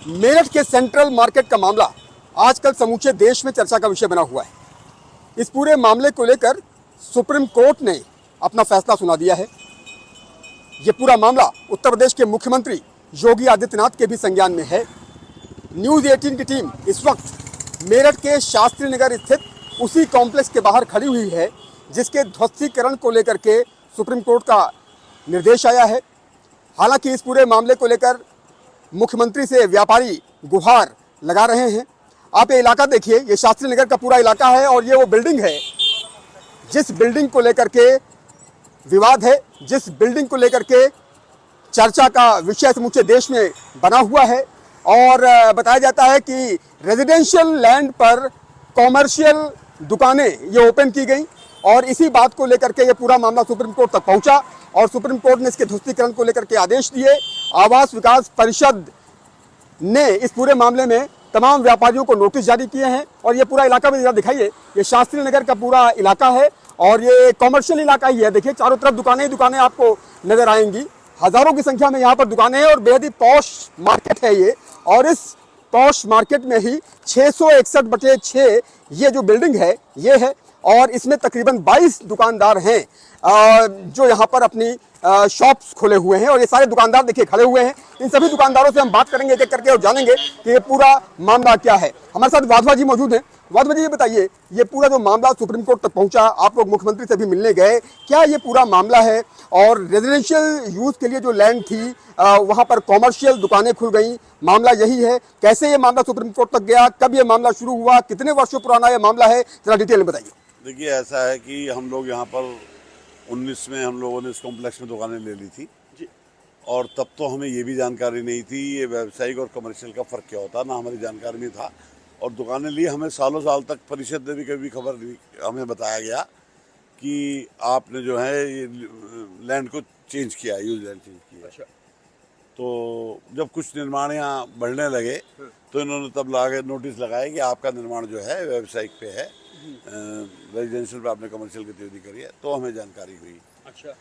मेरठ के central market का मामला आजकल समूचे देश में चर्चा का विषय बना हुआ है। इस पूरे मामले को लेकर सुप्रीम कोर्ट ने अपना फैसला सुना दिया है। ये पूरा मामला उत्तर प्रदेश के मुख्यमंत्री योगी आदित्यनाथ के भी संज्ञान में है। न्यूज़ 18 की टीम इस वक्त मेरठ के शास्त्री नगर स्थित उसी कॉम्प्लेक्स के बाहर खड़ी हुई है जिसके ध्वस्तीकरण को लेकर के सुप्रीम कोर्ट का निर्देश आया है। हालांकि इस पूरे मामले को लेकर मुख्यमंत्री से व्यापारी गुहार लगा रहे हैं। आप ये इलाका देखिए, ये शास्त्री नगर का पूरा इलाका है और ये वो बिल्डिंग है जिस बिल्डिंग को लेकर के विवाद है, जिस बिल्डिंग को लेकर के चर्चा का विषय समूचे देश में बना हुआ है। और बताया जाता है कि रेजिडेंशियल लैंड पर कॉमर्शियल दुकानें ये ओपन की गई और इसी बात को लेकर के ये पूरा मामला सुप्रीम कोर्ट तक पहुंचा और सुप्रीम कोर्ट ने इसके ध्वस्तीकरण को लेकर के आदेश दिए। आवास विकास परिषद ने इस पूरे मामले में तमाम व्यापारियों को नोटिस जारी किए हैं और ये पूरा इलाका भी दिखाइए, ये शास्त्री नगर का पूरा इलाका है और ये कॉमर्शियल इलाका ही है। देखिए चारों तरफ दुकानें ही दुकानें आपको नजर आएंगी, हजारों की संख्या में यहाँ पर दुकानें हैं और बेहद ही पॉश मार्केट है ये। और इस पॉश मार्केट में ही 661/6 ये जो बिल्डिंग है ये है और इसमें तकरीबन 22 दुकानदार हैं जो यहाँ पर अपनी शॉप्स खोले हुए हैं और ये सारे दुकानदार देखिए खड़े हुए हैं। इन सभी दुकानदारों से हम बात करेंगे एक एक करके और जानेंगे कि ये पूरा मामला क्या है। हमारे साथ वाधवा जी मौजूद हैं। वाधवा जी ये बताइए, ये पूरा जो मामला सुप्रीम कोर्ट तक पहुंचा, आप लोग मुख्यमंत्री से भी मिलने गए, क्या ये पूरा मामला है? और रेजिडेंशियल यूज के लिए जो लैंड थी वहाँ पर कॉमर्शियल दुकानें खुल गई, मामला यही है? कैसे ये मामला सुप्रीम कोर्ट तक गया, कब ये मामला शुरू हुआ, कितने वर्षों पुराना ये मामला है, जरा डिटेल में बताइए। देखिए ऐसा है कि हम लोग यहाँ पर 19 में हम लोगों ने इस कॉम्प्लेक्स में दुकानें ले ली थी जी। और तब तो हमें ये भी जानकारी नहीं थी ये व्यावसायिक और कमर्शियल का फ़र्क क्या होता, ना हमारी जानकारी में था। और दुकानें ली, हमें सालों साल तक परिषद ने भी कभी खबर नहीं, हमें बताया गया कि आपने जो है ये लैंड को चेंज किया, यूज लैंड चेंज किया। अच्छा। तो जब कुछ निर्माण यहाँ बढ़ने लगे तो इन्होंने तब नोटिस लगाया कि आपका निर्माण जो है व्यावसायिक पे है, रेजिडेंशियल पे आपने कमर्शियल गतिविधि करी है, तो हमें जानकारी हुई। अच्छा।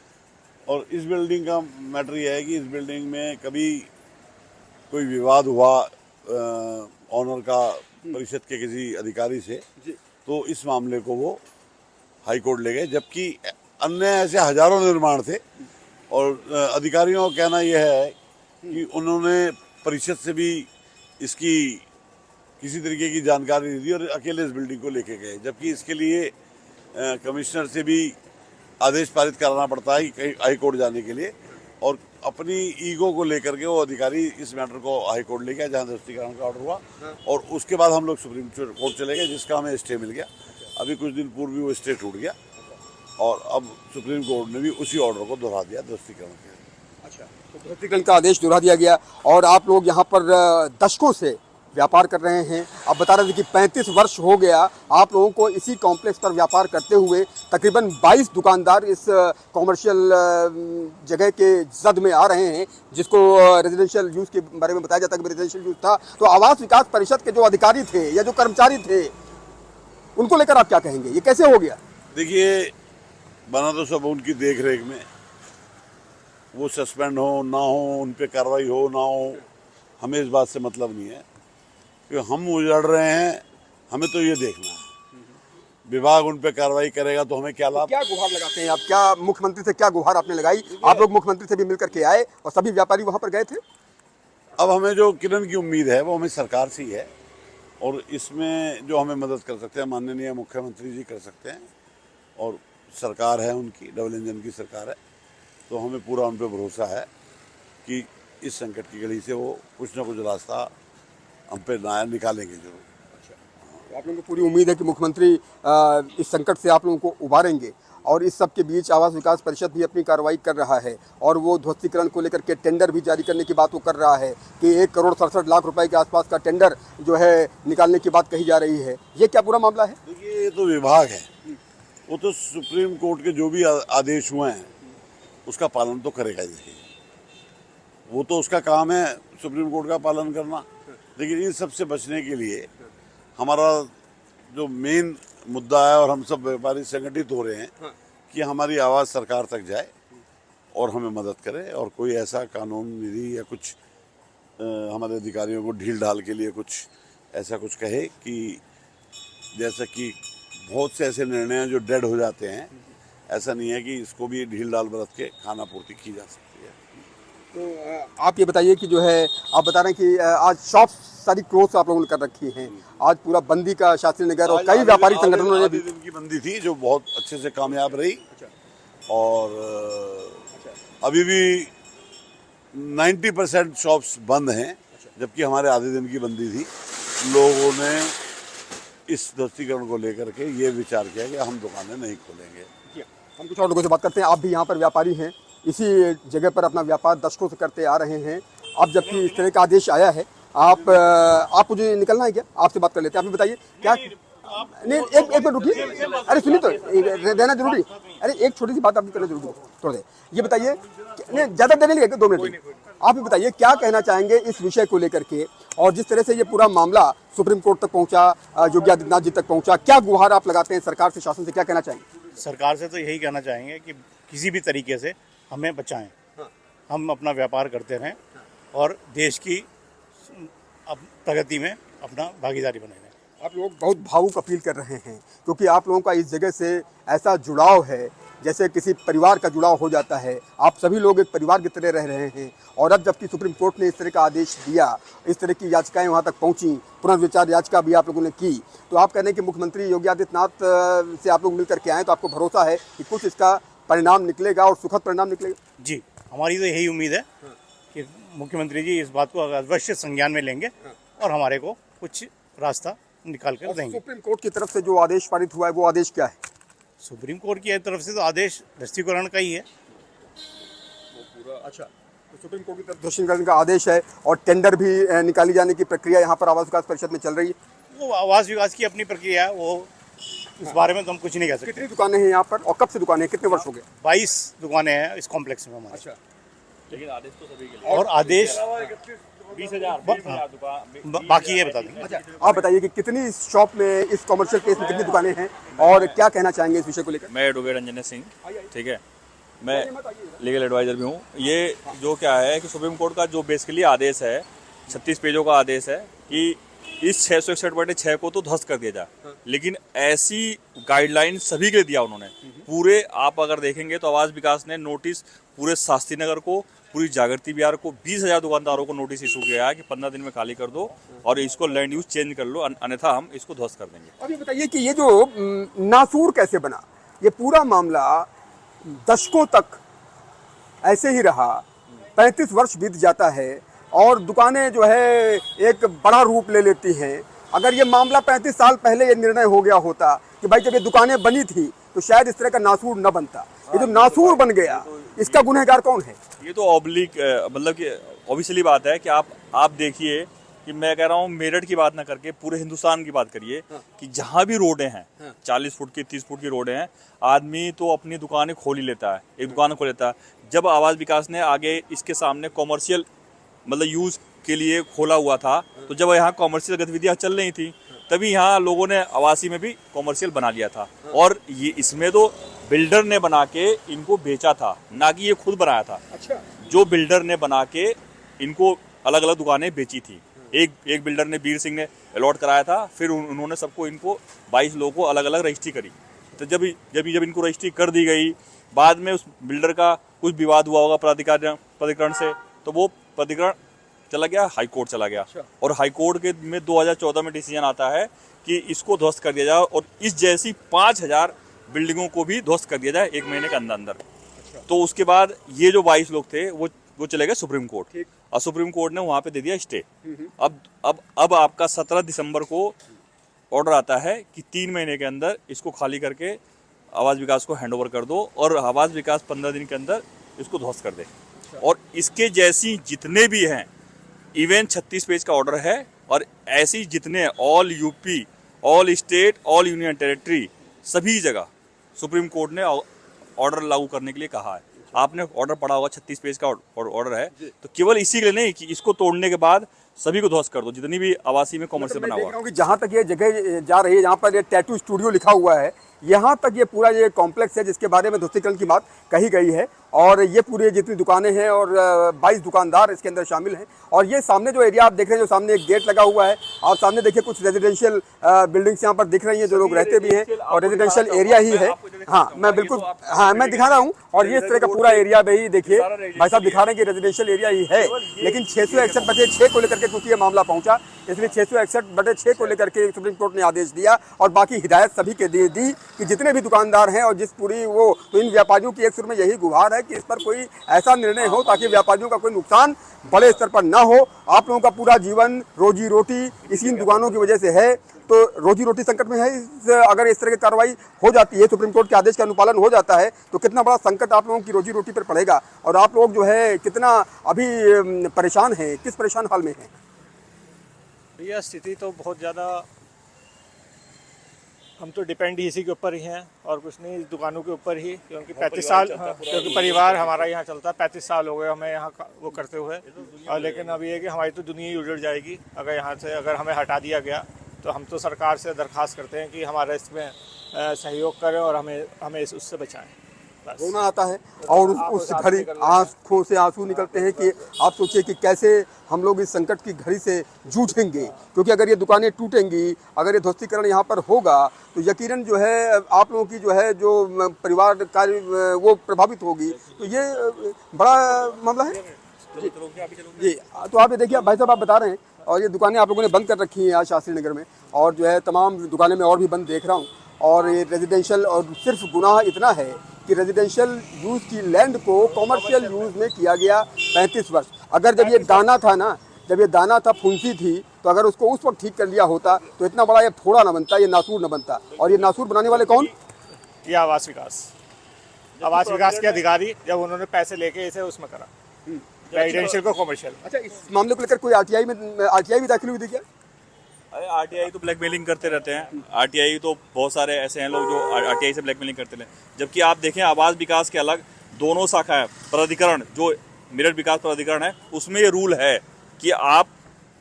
और इस बिल्डिंग का मैटर यह है कि इस बिल्डिंग में कभी कोई विवाद हुआ ऑनर का परिषद के किसी अधिकारी से, तो इस मामले को वो हाई कोर्ट ले गए, जबकि अन्य ऐसे हजारों निर्माण थे। और अधिकारियों का कहना यह है कि उन्होंने परिषद से भी इसकी किसी तरीके की जानकारी नहीं दी और अकेले इस बिल्डिंग को लेके गए, जबकि इसके लिए कमिश्नर से भी आदेश पारित कराना पड़ता है कहीं हाई कोर्ट जाने के लिए। और अपनी ईगो को लेकर के वो अधिकारी इस मैटर को हाई कोर्ट ले गया जहाँ ध्वस्तीकरण का ऑर्डर हुआ और उसके बाद हम लोग सुप्रीम कोर्ट चले गए जिसका हमें स्टे मिल गया। अभी कुछ दिन पूर्व भी वो स्टे टूट गया और अब सुप्रीम कोर्ट ने भी उसी ऑर्डर को दोहरा दिया ध्वस्तीकरण के। अच्छा, तो ध्वस्तीकरण का आदेश दोहरा दिया गया और आप लोग यहाँ पर दशकों से व्यापार कर रहे हैं। आप बता रहे थे कि 35 वर्ष हो गया आप लोगों को इसी कॉम्प्लेक्स पर व्यापार करते हुए। तकरीबन 22 दुकानदार इस कॉमर्शियल जगह के जद में आ रहे हैं जिसको रेजिडेंशियल यूज़ के बारे में बताया जाता है कि रेजिडेंशियल यूज़ था। तो आवास विकास परिषद के जो अधिकारी थे या जो कर्मचारी थे उनको लेकर आप क्या कहेंगे, ये कैसे हो गया? देखिए बना तो सब उनकी देख रेख में, वो सस्पेंड हो ना हो, उन पर कार्रवाई हो ना हो, हमें इस बात से मतलब नहीं है कि हम उजड़ रहे हैं। हमें तो ये देखना है विभाग उन पे कार्रवाई करेगा तो हमें क्या लाभ। क्या गुहार लगाते हैं आप, क्या मुख्यमंत्री से क्या गुहार आपने लगाई? आप लोग मुख्यमंत्री से भी मिलकर के आए और सभी व्यापारी वहां पर गए थे। अब हमें जो किरण की उम्मीद है वो हमें सरकार से ही है और इसमें जो हमें मदद कर सकते हैं माननीय मुख्यमंत्री जी कर सकते हैं और सरकार है उनकी डबल इंजन की सरकार है, तो हमें पूरा उन पर भरोसा है कि इस संकट की घड़ी से वो कुछ ना कुछ रास्ता हम पे नया निकालेंगे जरूर। अच्छा, आप लोगों को पूरी उम्मीद है कि मुख्यमंत्री इस संकट से आप लोगों को उबारेंगे। और इस सब के बीच आवास विकास परिषद भी अपनी कार्रवाई कर रहा है और वो ध्वस्तीकरण को लेकर के टेंडर भी जारी करने की बात वो कर रहा है कि 1,67,00,000 रुपए के आसपास का टेंडर जो है निकालने की बात कही जा रही है। ये क्या पूरा मामला है? देखिए ये तो विभाग है, वो तो सुप्रीम कोर्ट के जो भी आदेश हुए हैं उसका पालन तो करेगा ही। देखिए वो तो उसका काम है सुप्रीम कोर्ट का पालन करना। लेकिन इन सब से बचने के लिए हमारा जो मेन मुद्दा है और हम सब व्यापारी संगठित हो रहे हैं कि हमारी आवाज़ सरकार तक जाए और हमें मदद करे और कोई ऐसा कानून विधि या कुछ हमारे अधिकारियों को ढील ढाल के लिए कुछ ऐसा कुछ कहे कि जैसा कि बहुत से ऐसे निर्णय हैं जो डेड हो जाते हैं, ऐसा नहीं है कि इसको भी ढील ढाल बरत के खाना पूर्ति की जा सकती है। तो आप ये बताइए कि जो है आप बता रहे हैं कि आज शॉप सारी क्लोज आप लोगों ने कर रखी हैं, आज पूरा बंदी का शास्त्री नगर और कई व्यापारी संगठनों ने भी दिन की बंदी थी जो बहुत अच्छे से कामयाब रही। और अभी भी 90% शॉप्स बंद हैं, जबकि हमारे आधे दिन की बंदी थी। लोगों ने इस ध्वस्तीकरण को लेकर के ये विचार किया कि हम दुकानें नहीं खोलेंगे। हम कुछ और लोगों से बात करते हैं। आप भी यहाँ पर व्यापारी हैं, इसी जगह पर अपना व्यापार दशकों से करते आ रहे हैं। अब जबकि इस तरह का आदेश आया है, आप मुझे निकलना है क्या? आपसे बात कर लेते हैं। आप भी बताइए क्या नहीं, एक मिनट रुकिए। अरे सुनिए तो, रहना जरूरी। अरे एक छोटी सी बात आपकी करना जरूरी है, थोड़ा देर। ये बताइए, नहीं ज़्यादा देर नहीं लगेगा, 2 मिनट। आप भी बताइए क्या कहना चाहेंगे इस विषय को लेकर के, और जिस तरह से ये पूरा मामला सुप्रीम कोर्ट तक पहुंचा, योगी आदित्यनाथ जी तक पहुंचा, क्या गुहार आप लगाते हैं सरकार से, शासन से, क्या कहना चाहेंगे? सरकार से तो यही कहना चाहेंगे कि किसी भी तरीके से हमें बचाएं, हम अपना व्यापार करते रहें और देश की प्रगति में अपना भागीदारी बनाएं। आप लोग बहुत भावुक अपील कर रहे हैं, क्योंकि आप लोगों का इस जगह से ऐसा जुड़ाव है जैसे किसी परिवार का जुड़ाव हो जाता है। आप सभी लोग एक परिवार की तरह रह रहे हैं, और अब जबकि सुप्रीम कोर्ट ने इस तरह का आदेश दिया, इस तरह की याचिकाएं वहां तक पहुंची, पुनर्विचार याचिका भी आप लोगों ने की, तो आप कह रहे हैं कि मुख्यमंत्री योगी आदित्यनाथ से आप लोग मिलकर के आए, तो आपको भरोसा है कि कुछ इसका परिणाम निकलेगा और सुखद परिणाम निकलेगा? जी, हमारी तो यही उम्मीद है कि मुख्यमंत्री जी इस बात को अवश्य संज्ञान में लेंगे और हमारे को कुछ रास्ता निकाल कर देंगे। सुप्रीम कोर्ट की तरफ से जो आदेश पारित हुआ है, वो आदेश क्या है? सुप्रीम कोर्ट की तरफ से तो आदेश ध्वस्तीकरण का ही है। अच्छा, तो सुप्रीम कोर्ट की तरफ ध्वस्तीकरण का आदेश है, और टेंडर भी निकाली जाने की प्रक्रिया यहाँ पर आवास विकास परिषद में चल रही है। वो आवास विकास की अपनी प्रक्रिया है, वो इस बारे में तो हम कुछ नहीं कह सकते। कितनी दुकानें हैं यहाँ पर, और कब से दुकानें हैं, कितने वर्ष हो गए? 22 दुकानें हैं इस कॉम्प्लेक्स में हमारे। अच्छा, लेकिन आदेश तो सभी के लिए और आदेश 20,000 दुकान बाकी ये बता देंगे। अच्छा, आप बताइए कि कितनी शॉप में, इस कॉमर्शियल केस में कितनी दुकानें हैं, और क्या कहना चाहेंगे इस विषय को लेकर? मैं एडवोकेट अंजन सिंह, ठीक है, मैं लीगल एडवाइजर भी हूँ। ये जो क्या है कि सुप्रीम कोर्ट का जो बेसिकली आदेश है, 36 पेजों का आदेश है कि इस 661/6 को तो ध्वस्त कर दिया जाए, लेकिन ऐसी गाइडलाइन सभी के लिए दिया उन्होंने। पूरे आप अगर देखेंगे तो आवास विकास ने नोटिस पूरे शास्त्री नगर को, पूरी जागृति विहार को, 20,000 दुकानदारों को नोटिस इशू किया है कि 15 दिन में खाली कर दो और इसको लैंड यूज चेंज कर लो, अन्यथा हम इसको ध्वस्त कर देंगे। अब ये बताइए कि ये जो नासूर कैसे बना, ये पूरा मामला दशकों तक ऐसे ही रहा, 35 वर्ष बीत जाता है और दुकानें जो है एक बड़ा रूप ले लेती हैं। अगर ये मामला 35 साल पहले ये निर्णय हो गया होता कि भाई जब ये दुकानें बनी थी तो शायद इस तरह का नासूर न बनता। ये जो नासूर बन गया, इसका गुनहगार कौन है? ये तो ऑब्लिक मतलब कि ऑब्वियसली बात है कि आप देखिए कि मैं कह रहा हूँ मेरठ की बात ना करके पूरे हिंदुस्तान की बात करिए कि जहाँ भी रोडें हैं, 40 फुट की 30 फुट की रोडें हैं, आदमी तो अपनी दुकानें खोल ही लेता है, एक दुकान खोल लेता है। जब आवास विकास ने आगे इसके सामने कॉमर्शियल मतलब यूज के लिए खोला हुआ था, तो जब यहाँ कॉमर्शियल गतिविधियाँ चल रही थी तभी यहाँ लोगों ने आवासी में भी कॉमर्शियल बना लिया था। और ये इसमें तो बिल्डर ने बना के इनको बेचा था, ना कि ये खुद बनाया था। अच्छा, जो बिल्डर ने बना के इनको अलग अलग दुकानें बेची थी। एक बिल्डर ने, वीर सिंह ने अलॉट कराया था, फिर उन्होंने सबको इनको 22 लोगों को अलग अलग रजिस्ट्री करी। तो जब इनको रजिस्ट्री कर दी गई, बाद में उस बिल्डर का कुछ विवाद हुआ होगा प्राधिकरण से, तो वो प्राधिकरण चला गया, हाई कोर्ट चला गया। और हाई कोर्ट के में 2014 में डिसीजन आता है कि इसको ध्वस्त कर दिया जाए और इस जैसी 5,000 बिल्डिंगों को भी ध्वस्त कर दिया जाए 1 महीने के अंदर। तो उसके बाद ये जो 22 लोग थे वो चले गए सुप्रीम कोर्ट, और सुप्रीम कोर्ट ने वहाँ पे दे दिया स्टे। अब आपका 17 दिसंबर को ऑर्डर आता है कि 3 महीने के अंदर इसको खाली करके आवास विकास को हैंडओवर कर दो, और आवास विकास 15 दिन के अंदर इसको ध्वस्त कर दे। और इसके जैसी जितने भी हैं, इवन 36 पेज का ऑर्डर है, और ऐसी जितने all UP, all state, all union territory, सभी जगह सुप्रीम कोर्ट ने ऑर्डर लागू करने के लिए कहा है। आपने ऑर्डर पढ़ा होगा, 36 पेज का ऑर्डर है, तो केवल इसी के लिए नहीं कि इसको तोड़ने के बाद सभी को ध्वस्त कर दो, जितनी भी आवासी में कॉमर्शियल बना हुआ है। जहाँ तक ये जगह जा रही है, जहाँ पर ये टैटू स्टूडियो लिखा हुआ है, यहाँ तक ये पूरा ये कॉम्प्लेक्स है जिसके बारे में ध्वस्तीकरण की बात कही गई है। और ये पूरी जितनी दुकानें हैं और 22 दुकानदार इसके अंदर शामिल हैं। और ये सामने जो एरिया आप देख रहे हैं, जो सामने एक गेट लगा हुआ है, आप सामने देखिए कुछ रेजिडेंशियल बिल्डिंग्स यहाँ पर दिख रही हैं, जो लोग रहते भी हैं और रेजिडेंशियल एरिया ही है। हाँ, मैं बिल्कुल, हाँ मैं दिखा रहा हूँ। और ये इस तरह का पूरा एरिया भाई देखिए, भाई साहब दिखा रहे हैं कि रेजिडेंशियल एरिया ही है। लेकिन 661/6 को लेकर के क्योंकि ये मामला पहुंचा, इसलिए 661/6 को लेकर के सुप्रीम कोर्ट ने आदेश दिया और बाकी हिदायत सभी के दे दी कि जितने भी दुकानदार हैं और जिस पूरी वो, तो इन व्यापारियों की एक सुर में यही गुहार है कि इस पर कोई ऐसा निर्णय हो ताकि व्यापारियों का कोई नुकसान बड़े स्तर पर ना हो। आप लोगों का पूरा जीवन, रोजी रोटी इसी इन दुकानों की वजह से है, तो रोजी रोटी संकट में है। अगर इस तरह की कार्रवाई हो जाती है, सुप्रीम कोर्ट के आदेश का अनुपालन हो जाता है, तो कितना बड़ा संकट आप लोगों की रोजी रोटी पर पड़ेगा और आप लोग जो है कितना अभी परेशान हैं, किस परेशान हाल में हैं? भैया स्थिति तो बहुत ज़्यादा, हम तो डिपेंड ही इसी के ऊपर ही हैं और कुछ नहीं, इस दुकानों के ऊपर ही, क्योंकि 35 साल, क्योंकि परिवार हमारा यहाँ चलता है। 35 साल हो गए हमें यहाँ वो करते हुए। और लेकिन अब ये है कि हमारी तो दुनिया ही उजड़ जाएगी अगर यहाँ से, अगर हमें हटा दिया गया। तो हम तो सरकार से दरख्वास्त करते हैं कि हमारा इसमें सहयोग करें और हमें उससे बचाएं। रोना आता है और उस घड़ी आंखों से आंसू निकलते हैं कि आप सोचिए कि कैसे हम लोग इस संकट की घड़ी से जूझेंगे, क्योंकि अगर ये दुकानें टूटेंगी, अगर ये ध्वस्तीकरण यहाँ पर होगा तो यकीनन जो है आप लोगों की जो है जो परिवार कार्य वो प्रभावित होगी। तो ये बड़ा मामला है जी। तो आप ये देखिए भाई साहब, आप बता रहे हैं और ये दुकानें आप लोगों ने बंद कर रखी हैं आज शास्त्री नगर में, और जो है तमाम दुकानें मैं और भी बंद देख रहा हूँ। और ये रेजिडेंशियल, और सिर्फ गुनाह इतना है कि रेजिडेंशियल यूज़ की लैंड को कॉमर्शियल यूज़ में किया गया 35 वर्ष। अगर जब ये दाना था ना, जब ये दाना था, फुंसी थी, तो अगर उसको उस वक्त ठीक कर लिया होता तो इतना बड़ा ये फोड़ा न बनता, ये नासूर न बनता। और ये नासूर बनाने वाले कौन? ये आवास विकास के अधिकारी, जब उन्होंने पैसे लेके इसे उसमें करा, रेजिडेंशियल को कॉमर्शियल। अच्छा, इस मामले को लेकर कोई आरटीआई भी दाखिल हुई थी क्या? अरे आरटीआई तो ब्लैकमेलिंग करते रहते हैं। आरटीआई तो बहुत सारे ऐसे हैं लोग जो आरटीआई से ब्लैकमेलिंग करते हैं। जबकि आप देखें आवास विकास के अलग दोनों शाखा है। प्राधिकरण जो मेरठ विकास प्राधिकरण है, उसमें ये रूल है कि आप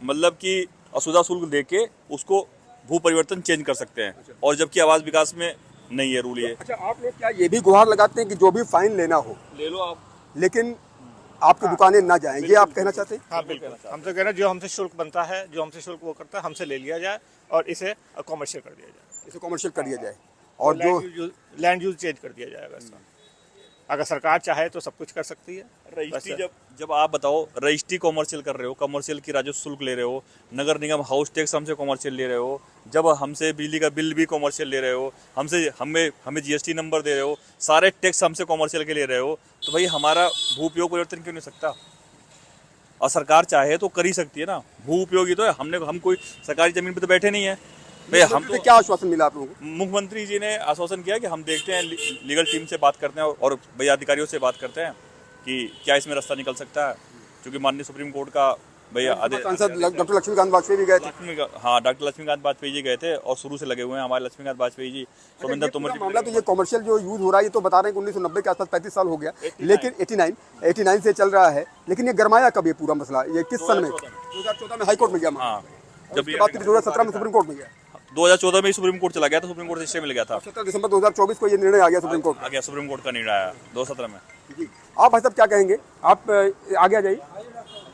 मतलब कि असुदा शुल्क देके उसको भू परिवर्तन चेंज कर सकते हैं। और जबकि आवास विकास में नहीं है रूल ये। अच्छा, आप लोग क्या ये भी गुहार लगाते हैं कि जो भी फाइन लेना हो ले लो आप, लेकिन आपकी दुकानें ना जाएं, ये आप कहना चाहते हैं? हाँ बिल्कुल, हम तो कह रहे हैं जो हमसे शुल्क बनता है, जो हमसे शुल्क वो करता है, हमसे ले लिया जाए और इसे कॉमर्शियल कर दिया जाए, इसे कॉमर्शियल कर दिया जाए और जो लैंड यूज चेंज कर दिया जाएगा इसका। अगर सरकार चाहे तो सब कुछ कर सकती है। रजिस्ट्री जब आप बताओ, रजिस्ट्री कॉमर्शियल कर रहे हो, कॉमर्शियल की राजस्व शुल्क ले रहे हो, नगर निगम हाउस टैक्स हमसे कॉमर्शियल ले रहे हो, जब हमसे बिजली का बिल भी कॉमर्शियल ले रहे हो, हमें जीएसटी नंबर दे रहे हो, सारे टैक्स हमसे कॉमर्शियल के ले रहे हो, तो भाई हमारा भू उपयोग परिवर्तन क्यों नहीं सकता? और सरकार चाहे तो कर ही सकती है ना। भू उपयोगी तो है, हम कोई सरकारी जमीन पे तो बैठे नहीं है भाई। हम तो क्या आश्वासन मिला आप लोगों को? मुख्यमंत्री जी ने आश्वासन किया कि हम देखते हैं, लीगल टीम से बात करते हैं और भैया अधिकारियों से बात करते हैं कि क्या इसमें रास्ता निकल सकता है, क्योंकि माननीय सुप्रीम कोर्ट का भैया सांसद डॉक्टर लक्ष्मीकांत वाजपेयी भी गए थे। हाँ, डॉक्टर लक्ष्मीकांत वाजपेयी जी गए थे और शुरू से लगे हुए हैं हमारे लक्ष्मीकांत वाजपेयी जी, सोमेंद्र तोमर जी। मामला तो ये कॉमर्शियल जो यूज हो रहा है, ये तो बता रहे हैं कि 1990 के आसपास 35 साल हो गया, लेकिन 89 से चल रहा है। लेकिन ये गरमाया कब ये पूरा मसला? ये किस सन में? 2014 में हाईकोर्ट में गया, हाँ, जब 2017 में सुप्रीम कोर्ट में गया, 2014 में सुप्रीम कोर्ट चला गया था, सुप्रीम कोर्ट से स्टे मिल गया था। 17 दिसंबर 2024 को ये निर्णय आ गया सुप्रीम कोर्ट आ गया, सुप्रीम कोर्ट का निर्णय आया 2017 में। जी, आप भाई साहब क्या कहेंगे? आप आगे आ जाइए,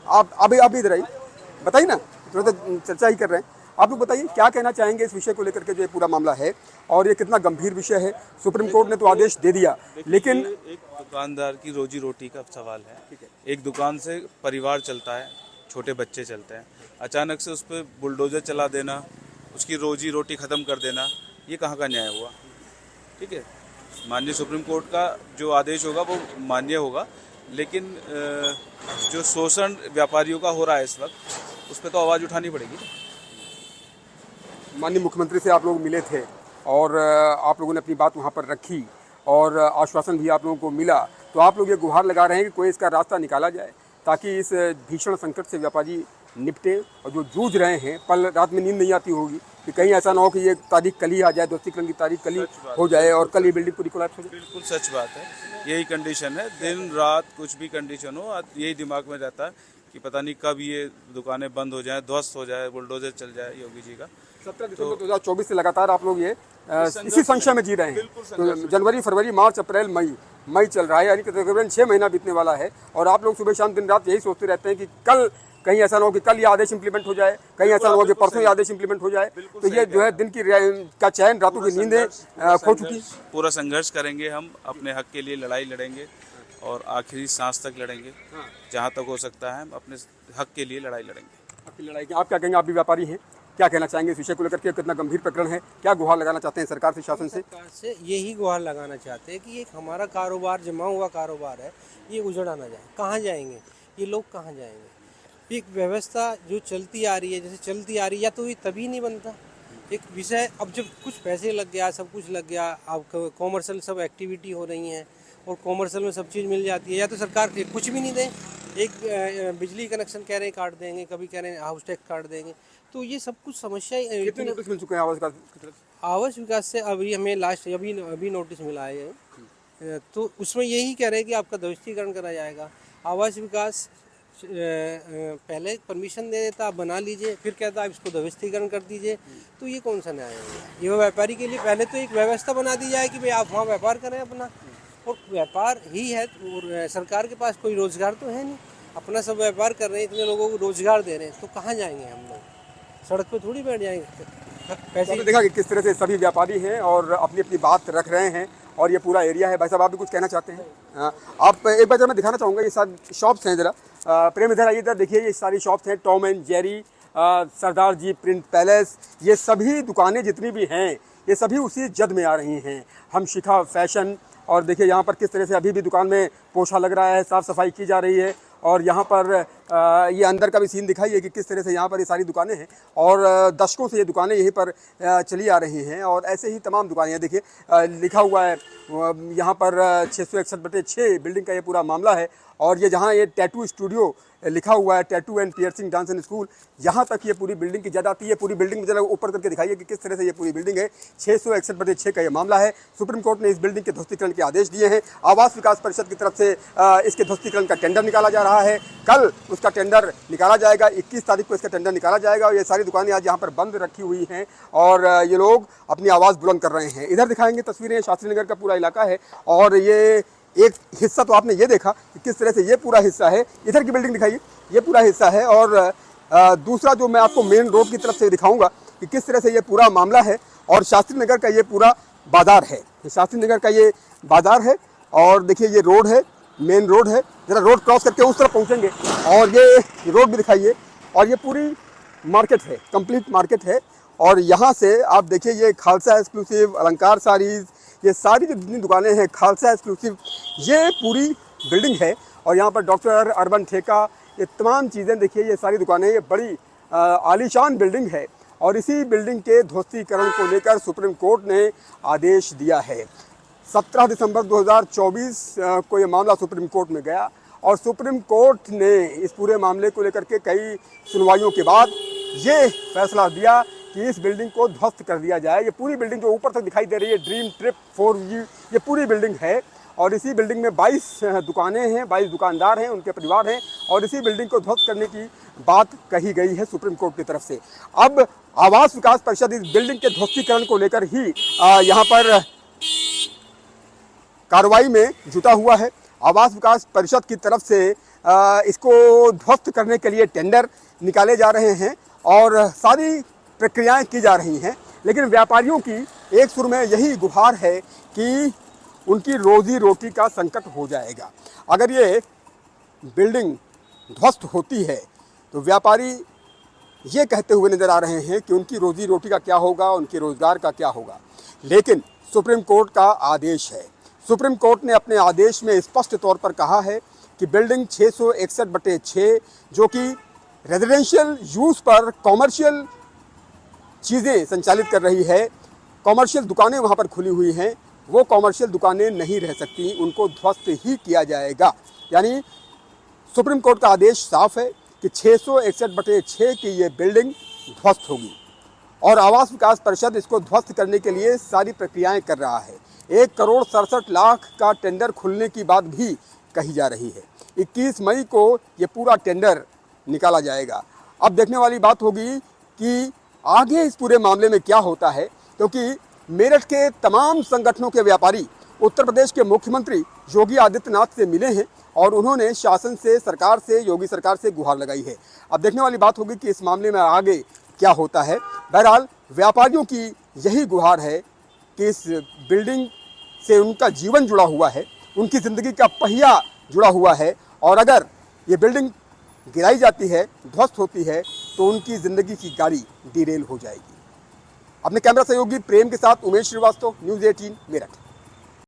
आप अभी इधर आइए, बताइए ना, थोड़ा चर्चा ही कर रहे हैं। आप लोग बताइए क्या कहना चाहेंगे इस विषय को लेकर के, जो ये पूरा मामला है और ये कितना गंभीर विषय है। सुप्रीम कोर्ट ने तो आदेश दे दिया, लेकिन एक दुकानदार की रोजी रोटी का सवाल है। एक दुकान से परिवार चलता है, छोटे बच्चे चलते हैं, अचानक से उस पर बुलडोजर चला देना, उसकी रोजी रोटी ख़त्म कर देना, ये कहाँ का न्याय हुआ? ठीक है, माननीय सुप्रीम कोर्ट का जो आदेश होगा वो मान्य होगा, लेकिन जो शोषण व्यापारियों का हो रहा है इस वक्त, उस पर तो आवाज़ उठानी पड़ेगी। माननीय मुख्यमंत्री से आप लोग मिले थे और आप लोगों ने अपनी बात वहाँ पर रखी और आश्वासन भी आप लोगों को मिला, तो आप लोग ये गुहार लगा रहे हैं कि कोई इसका रास्ता निकाला जाए ताकि इस भीषण संकट से व्यापारी निपटे। और जो जूझ रहे हैं, पल रात में नींद नहीं आती होगी कि कहीं ऐसा ना हो कि ये तारीख कल ही आ जाए, ध्वस्तीकरण की तारीख कल ही हो जाए और कल ये बिल्डिंग पूरी कोलैप्स हो जाए। बिल्कुल सच बात है, यही कंडीशन है। दिन रात कुछ भी कंडीशन हो, यही दिमाग में रहता है कि पता नहीं कब ये दुकानें बंद हो जाए, ध्वस्त हो जाए, बुलडोजर चल जाए योगी जी का। 17 दिसंबर 2024 से लगातार आप लोग ये इसी संशय में जी रहे हैं। तो जनवरी, फरवरी, मार्च, अप्रैल, मई चल रहा है, यानी कि तकरीबन 6 महीना बीतने वाला है। और आप लोग सुबह शाम दिन रात यही सोचते रहते हैं कि कल कहीं ऐसा ना हो कि कल ये आदेश इंप्लीमेंट हो जाए, कहीं ऐसा ना हो कि परसों ये आदेश इंप्लीमेंट हो जाए। तो ये जो है दिन की का चैन, रातों की नींदें खो चुकी। पूरा संघर्ष करेंगे हम, अपने हक के लिए लड़ाई लड़ेंगे और आखिरी सांस तक लड़ेंगे। जहाँ तक हो सकता है हम अपने हक के लिए लड़ाई लड़ेंगे। आपकी लड़ाई की आप क्या कहेंगे? आप भी व्यापारी हैं, क्या कहना चाहेंगे इस विषय को लेकर के? कितना गंभीर प्रकरण है, क्या गुहार लगाना चाहते हैं सरकार से, शासन से? सरकार से यही गुहार लगाना चाहते हैं कि एक हमारा कारोबार, जमा हुआ कारोबार है, ये उजड़ा ना जाए। कहाँ जाएंगे ये लोग, कहाँ जाएंगे? एक व्यवस्था जो चलती आ रही है, जैसे चलती आ रही है, या तो ये तभी नहीं बनता एक विषय। अब जब कुछ पैसे लग गया, सब कुछ लग गया, अब कॉमर्शियल सब एक्टिविटी हो रही हैं और कॉमर्शियल में सब चीज़ मिल जाती है, या तो सरकार कुछ भी नहीं दें। एक बिजली कनेक्शन कह रहे हैं काट देंगे, कभी कह रहे हैं हाउस टैक्स काट देंगे। तो ये सब कुछ समस्या। कितने नोटिस मिल चुके हैं आवास विकास की तरफ से? आवास विकास से अभी हमें लास्ट अभी नोटिस मिला है, तो उसमें यही कह रहे हैं कि आपका ध्वस्तीकरण करा जाएगा। आवास विकास पहले परमिशन दे देता, आप बना लीजिए, फिर कहता आप इसको ध्वस्तीकरण कर दीजिए। तो ये कौन सा न्याय है? ये व्यापारी के लिए पहले तो एक व्यवस्था बना दी जाए कि भाई आप वहाँ व्यापार करें अपना, और व्यापार ही है। और सरकार के पास कोई रोजगार तो है नहीं, अपना सब व्यापार कर रहे हैं, इतने लोगों को रोजगार दे रहे हैं, तो कहाँ जाएंगे हम लोग? सड़क पे थोड़ी बैठ जाएंगे। पैसे आपने देखा कि किस तरह से सभी व्यापारी हैं और अपनी अपनी बात रख रहे हैं, और ये पूरा एरिया है। भाई साहब, आप भी कुछ कहना चाहते हैं? आप एक बार जरा मैं दिखाना चाहूँगा, ये सारी शॉप्स हैं। जरा प्रेम इधर आइए, इधर देखिए, ये सारी शॉप्स हैं। Tom and Jerry, Sardar ji Print Palace, ये सभी दुकानें जितनी भी हैं, ये सभी उसी जद में आ रही हैं। हम शिखा फैशन, और देखिए यहाँ पर किस तरह से अभी भी दुकान में पोछा लग रहा है, साफ़ सफाई की जा रही है। और यहाँ पर ये अंदर का भी सीन दिखाइए कि किस तरह से यहाँ पर ये सारी दुकानें हैं, और दशकों से ये दुकानें यहीं पर चली आ रही हैं। और ऐसे ही तमाम दुकानें हैं। देखिए लिखा हुआ है यहाँ पर 661/6 बिल्डिंग का ये पूरा मामला है। और ये जहाँ ये टैटू स्टूडियो लिखा हुआ है, tattoo and piercing dance and school, यहाँ तक ये पूरी बिल्डिंग की जद आती है। पूरी बिल्डिंग में जरा ऊपर करके दिखाइए कि किस तरह से ये पूरी बिल्डिंग है। 661/6 का ये मामला है। सुप्रीम कोर्ट ने इस बिल्डिंग के ध्वस्तीकरण के आदेश दिए हैं। आवास विकास परिषद की तरफ से इसके ध्वस्तीकरण का टेंडर निकाला जा रहा है। कल उसका टेंडर निकाला जाएगा, 21 तारीख को इसका टेंडर निकाला जाएगा। और ये सारी दुकानें आज यहाँ पर बंद रखी हुई हैं, और ये लोग अपनी आवाज़ बुलंद कर रहे हैं। इधर दिखाएंगे तस्वीरें, शास्त्री नगर का पूरा इलाका है। और ये एक हिस्सा तो आपने ये देखा कि किस तरह से ये पूरा हिस्सा है। इधर की बिल्डिंग दिखाइए, ये पूरा हिस्सा है। और दूसरा जो मैं आपको मेन रोड की तरफ से दिखाऊंगा कि किस तरह से ये पूरा मामला है। और शास्त्री नगर का ये पूरा बाजार है, शास्त्री नगर का ये बाजार है। और देखिए ये रोड है, मेन रोड है। जरा रोड क्रॉस करके उस तरफ पहुंचेंगे, और ये रोड भी दिखाइए। और ये पूरी मार्केट है, कंप्लीट मार्केट है। और यहाँ से आप देखिए, ये खालसा एक्सक्लूसिव, अलंकार साड़ीज़, ये सारी जो जितनी दुकानें हैं, खालसा एक्सक्लूसिव, ये पूरी बिल्डिंग है। और यहाँ पर डॉक्टर अर्बन ठेका, ये तमाम चीज़ें देखिए, ये सारी दुकानें, ये बड़ी आलीशान बिल्डिंग है। और इसी बिल्डिंग के ध्वस्तीकरण को लेकर सुप्रीम कोर्ट ने आदेश दिया है। 17 दिसंबर 2024 को ये मामला सुप्रीम कोर्ट में गया, और सुप्रीम कोर्ट ने इस पूरे मामले को लेकर के कई सुनवाइयों के बाद ये फैसला दिया कि इस बिल्डिंग को ध्वस्त कर दिया जाए। ये पूरी बिल्डिंग जो ऊपर तक दिखाई दे रही है, ड्रीम ट्रिप 4U, ये पूरी बिल्डिंग है। और इसी बिल्डिंग में 22 दुकानें हैं, 22 दुकानदार हैं, उनके परिवार हैं। और इसी बिल्डिंग को ध्वस्त करने की बात कही गई है सुप्रीम कोर्ट की तरफ से। अब आवास विकास परिषद इस बिल्डिंग के ध्वस्तीकरण को लेकर ही यहाँ पर कार्रवाई में जुटा हुआ है। आवास विकास परिषद की तरफ से इसको ध्वस्त करने के लिए टेंडर निकाले जा रहे हैं, और सारी प्रक्रियाएं की जा रही हैं। लेकिन व्यापारियों की एक सुर में यही गुहार है कि उनकी रोजी रोटी का संकट हो जाएगा। अगर ये बिल्डिंग ध्वस्त होती है तो व्यापारी ये कहते हुए नज़र आ रहे हैं कि उनकी रोजी रोटी का क्या होगा, उनके रोज़गार का क्या होगा। लेकिन सुप्रीम कोर्ट का आदेश है। सुप्रीम कोर्ट ने अपने आदेश में स्पष्ट तौर पर कहा है कि बिल्डिंग 661/6 जो कि रेजिडेंशियल यूज़ पर कॉमर्शियल चीज़ें संचालित कर रही है, कॉमर्शियल दुकानें वहाँ पर खुली हुई हैं, वो कॉमर्शियल दुकानें नहीं रह सकती, उनको ध्वस्त ही किया जाएगा। यानी सुप्रीम कोर्ट का आदेश साफ है कि 661/6 की ये बिल्डिंग ध्वस्त होगी। और आवास विकास परिषद इसको ध्वस्त करने के लिए सारी प्रक्रियाएं कर रहा है। 1,67,00,000 का टेंडर खुलने की बात भी कही जा रही है। 21 मई को ये पूरा टेंडर निकाला जाएगा। अब देखने वाली बात होगी कि आगे इस पूरे मामले में क्या होता है, क्योंकि मेरठ के तमाम संगठनों के व्यापारी उत्तर प्रदेश के मुख्यमंत्री योगी आदित्यनाथ से मिले हैं और उन्होंने शासन से, सरकार से, योगी सरकार से गुहार लगाई है। अब देखने वाली बात होगी कि इस मामले में आगे क्या होता है। बहरहाल व्यापारियों की यही गुहार है कि इस बिल्डिंग से उनका जीवन जुड़ा हुआ है, उनकी ज़िंदगी का पहिया जुड़ा हुआ है और अगर ये बिल्डिंग गिराई जाती है, ध्वस्त होती है, तो उनकी ज़िंदगी की गाड़ी डिरेल हो जाएगी। अपने कैमरा सहयोगी प्रेम के साथ उमेश श्रीवास्तव, न्यूज़ 18 मेरठ।